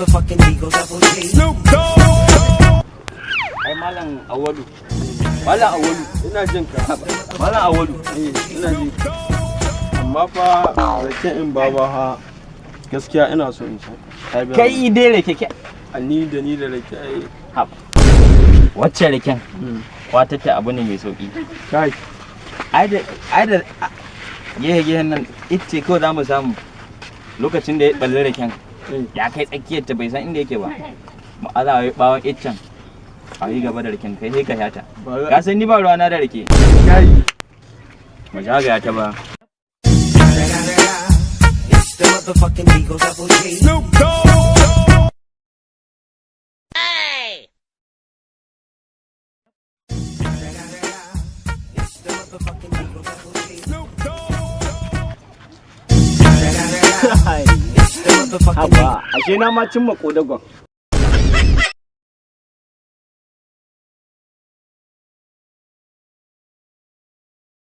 motherfucking Eagle Double G. Snoop Dogg. Ai malam Awalu. Malam Awalu ina jin ka. Malam Awalu ina ji. Amma fa raken in baba ha gaskiya ina so in sha. Kai dai rake ke. Ni da rake ai. Haba. Wacce raken? Wata ta abu ne mai sauki. Kai. Ai da gehe nan ita kawai za mu samu lokacin da ya balle raken ya kai tsakiyar ta bai san inda yake ba. Ma'aza wai bawon iccen a yi gaba da raken kai sai ka shata. Ka san ni ba ruwana da rake. Kai. Mu zagaya ta ba. It's the motherfucking Eagle Double G. Snoop Dogg. It's the motherfucking Eagle Double G. Snoop Dogg. It's the motherfucking Haba, ashe na ma cimma kodagon.